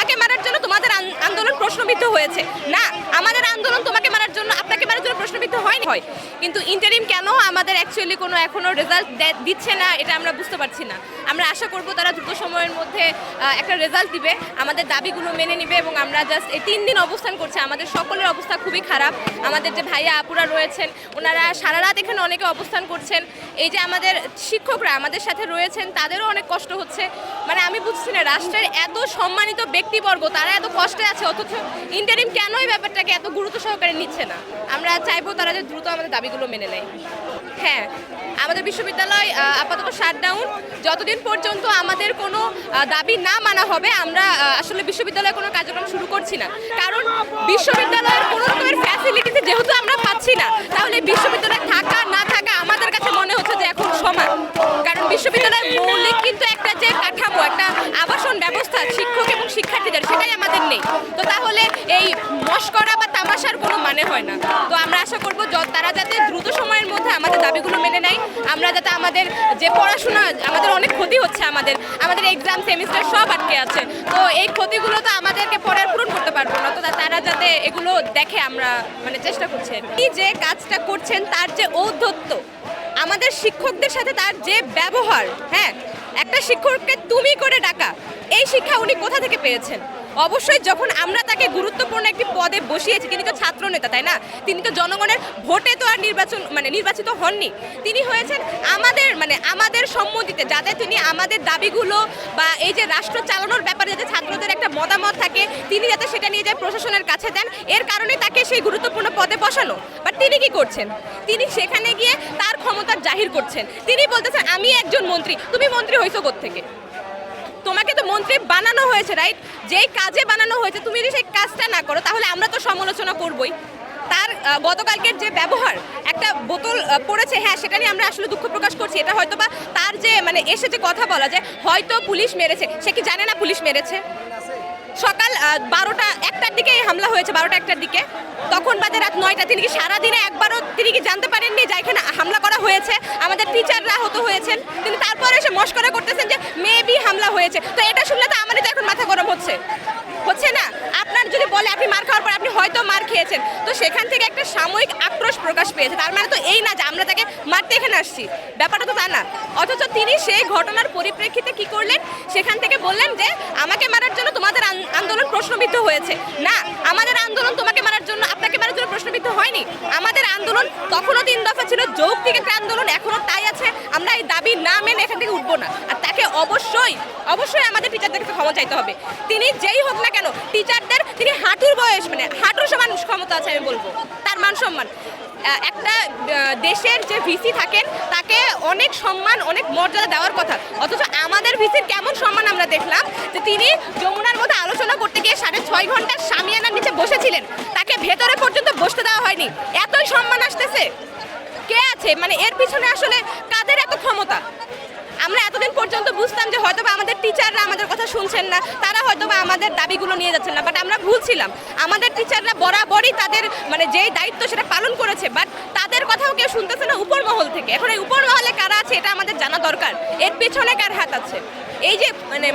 আমাকে মারার জন্য তোমাদের আন্দোলন প্রশ্নবিদ্ধ হয়েছে না, আমাদের আন্দোলন তোমাকে মারার জন্য আপনাকে মারার জন্য প্রশ্নবিদ্ধ হয়নি হয়। কিন্তু ইন্টারিম কেন আমাদের অ্যাকচুয়ালি কোনো এখনো রেজাল্ট দিচ্ছে না, এটা আমরা বুঝতে পারছি না। আমরা আশা করব তারা দ্রুত সময়ের মধ্যে একটা রেজাল্ট দিবে, আমাদের দাবিগুলো মেনে নিবে এবং আমরা জাস্ট এই 3 দিন অবস্থান করছি। আমাদের সকলের অবস্থা খুবই খারাপ। আমাদের যে ভাইয়া আপুরা রয়েছেন ওনারা সারা রাত এখানে অনেকে অবস্থান করছেন। এই যে আমাদের শিক্ষকরা আমাদের সাথে রয়েছেন তাদেরও অনেক কষ্ট হচ্ছে। মানে আমি বুঝছি না, রাষ্ট্রের এত সম্মানিত ব্যক্তিবর্গ তারা এত কষ্টে আছে, অথচ ইন্টারিম কেন এই ব্যাপারটাকে এত গুরুত্ব সহকারে নিচ্ছে না। আমরা চাইবো তারা যে দ্রুত আমাদের দাবিগুলো মেনে নেয়। হ্যাঁ, আমাদের বিশ্ববিদ্যালয় আপাতত শাটডাউন। যতদিন পর্যন্ত আমাদের কোনো দাবি না মানা হবে আমরা আসলে বিশ্ববিদ্যালয়ে কোনো কার্যক্রম শুরু করছি না। কারণ বিশ্ববিদ্যালয়ের কোনো রকমের ফ্যাসিলিটিস যেহেতু আমরা পাচ্ছি না, তাহলে বিশ্ববিদ্যালয়ে থাকা না থাকা আমাদের কাছে মনে হচ্ছে যে এখন সমান। কারণ বিশ্ববিদ্যালয়ের মৌলিক কিন্তু একটা যে কাঠামো, একটা আবাসন ব্যবস্থা শিক্ষক এবং শিক্ষার্থীদের, সেটাই আমাদের নেই। তো তাহলে এই মশকরা বা তামাশার কোনো মানে হয় না। তো আমরা আশা করবো তারা যাতে দ্রুত সময়ের মধ্যে আমাদের দাবিগুলো মেনে নেয়। আমরা যাতে আমাদের যে পড়াশোনা, আমাদের অনেক ক্ষতি হচ্ছে, আমাদের এক্সাম সেমিস্টার সব আটকে আছে। তো এই ক্ষতিগুলো তো আমাদেরকে পরে পূরণ করতে পারবো না। তো তারা যাতে এগুলো দেখে আমরা মানে চেষ্টা করছি। এই যে কাজটা করছেন তার যে ঔদ্ধত্য, আমাদের শিক্ষকদের সাথে তার যে ব্যবহার, হ্যাঁ, একটা শিক্ষককে তুমি করে ডাকা, এই শিক্ষা উনি কোথা থেকে পেয়েছেন? অবশ্যই যখন আমরা তাকে গুরুত্বপূর্ণ একটি পদে বসিয়েছি, তিনি তো ছাত্র নেতা, তাই না? তিনি তো জনগণের ভোটে তো আর নির্বাচিত হননি। তিনি হয়েছেন আমাদের সম্মতিতে, যাতে তিনি আমাদের দাবিগুলো বা এই যে রাষ্ট্র চালানোর ব্যাপারে যাতে ছাত্রদের একটা মতামত থাকে, তিনি যাতে সেটা নিয়ে যায় প্রশাসনের কাছে দেন, এর কারণে তাকে সেই গুরুত্বপূর্ণ পদে বসানো। বাট তিনি কি করছেন? তিনি সেখানে গিয়ে তার ক্ষমতার জাহির করছেন। তিনি বলতেছেন আমি একজন মন্ত্রী। তুমি মন্ত্রী হইছো কোত্থেকে? তোমাকে তো মন্ত্রী বানানো হয়েছে, রাইট? যেই কাজে বানানো হয়েছে তুমি যদি সেই কাজটা না করো তাহলে আমরা তো সমালোচনা করবই। তার গতকালকের যে ব্যবহার, একটা বোতল পড়েছে, হ্যাঁ, সেটা নিয়ে আমরা আসলে দুঃখ প্রকাশ করছি। এটা হয়তো বা তার যে এসে যে কথা বলা যে হয়তো পুলিশ মেরেছে, সে কি জানে না পুলিশ মেরেছে? সকাল 1টার দিকে হামলা হয়েছে, 1টার দিকে, তখন বাজে রাত 9টা। তিনি কি সারাদিনে একবারও তিনি কি জানতে পারেননি যে এখানে হামলা করা হয়েছে, আমাদের টিচাররা আহত হয়েছেন? তিনি তারপরে এসে মশকরা করতেছেন যে মেবি হামলা হয়েছে। তো এটা শুনলে তো আমারই তো এখন মাথা গরম হচ্ছে না? আপনার যদি বলে আপনি মার খাওয়ার পর আপনি হয়তো মার খেয়েছেন, তো সেখান থেকে একটা সাময়িক আক্রোশ প্রকাশ পেয়েছে। তার মানে তো এই না যে আমরা তাকে মারতে এখানে আসছি, ব্যাপারটা তো তা না। অথচ তিনি সেই ঘটনার পরিপ্রেক্ষিতে কি করলেন? সেখান থেকে বললেন যে আমাকে মারার জন্য তোমাদের আন্দোলন প্রশ্নবিদ্ধ হয়েছে না, আমাদের আন্দোলন তোমাকে মারার জন্য আপনাকে মারার জন্য প্রশ্নবিদ্ধ হয়নি। আমাদের আন্দোলন তখনও 3 দফা ছিল, যৌক্তিক একটা আন্দোলন, এখনো তাই আছে। আমরা এই দাবি না মেনে এখান থেকে উঠবো না। আর তাকে অবশ্যই আমাদের টিচারদের কাছে ক্ষমা চাইতে হবে। তিনি যেই হোক না কেন, টিচারদের তিনি হাঁটুর বয়স, হাঁটুর সমান ক্ষমতা আছে আমি বলবো, তার মান সম্মান। একটা দেশের যে ভিসি থাকেন তাকে অনেক সম্মান, অনেক মর্যাদা দেওয়ার কথা। অথচ আমাদের ভিসির কেমন সম্মান আমরা দেখলাম যে তিনি যমুনার মধ্যে আলোচনা করতে গিয়ে 6.5 ঘন্টা শামিয়ানার নিচে বসেছিলেন, তাকে ভেতরে পর্যন্ত বসতে দেওয়া হয়নি। এতই সম্মান আসতেছে, কে আছে? এর পিছনে আসলে কাদের এত ক্ষমতা? আমরা এতদিন পর্যন্ত বুঝতাম যে হয়তোবা আমাদের টিচাররা আমাদের কথা শুনছেন না, তারা হয়তোবা আমাদের দাবিগুলো নিয়ে যাচ্ছেন না। বাট আমরা ভুলছিলাম। আমাদের টিচাররা বরাবরই তাদের যেই দায়িত্ব সেটা পালন করেছে, বাট তাদের কথাও কেউ শুনতেছে না উপর মহল থেকে। এখন এই উপর মহলে কারা আছে এটা আমাদের জানা দরকার, এর পেছনে কার হাত আছে। এই যে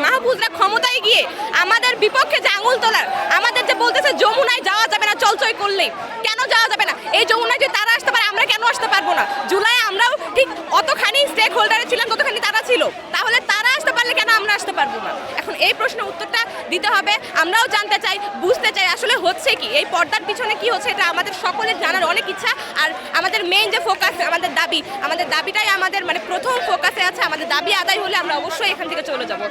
মাহফুজরা ক্ষমতায় গিয়ে আমাদের বিপক্ষে যে আঙুল তোলার, আমাদের যে বলতেছে যমুনায় যাওয়া যাবে না চলচই করলেই, কেন যাওয়া যাবে না? এই যমুনায় যদি তারা আসতে পারে আমরা কেন আসতে পারবো না? জুলাই আমরাও ঠিক অতখানি স্টেক হোল্ডারে ছিলাম যতখানি তারা ছিল, তাহলে তারা আসতে পারলে কেন আমরা আসতে পারবো না? এখন এই প্রশ্নের উত্তরটা দিতে হবে। আমরাও জানতে চাই, বুঝতে চাই আসলে হচ্ছে কি, এই পর্দার পিছনে কি হচ্ছে, এটা আমাদের সকলের জানার অনেক ইচ্ছা। আর আমাদের মেইন যে ফোকাস, আমাদের দাবিটাই আমাদের প্রথম ফোকাসে আছে। আমাদের দাবি আদায় হলে আমরা অবশ্যই এখান থেকে চলে যাব।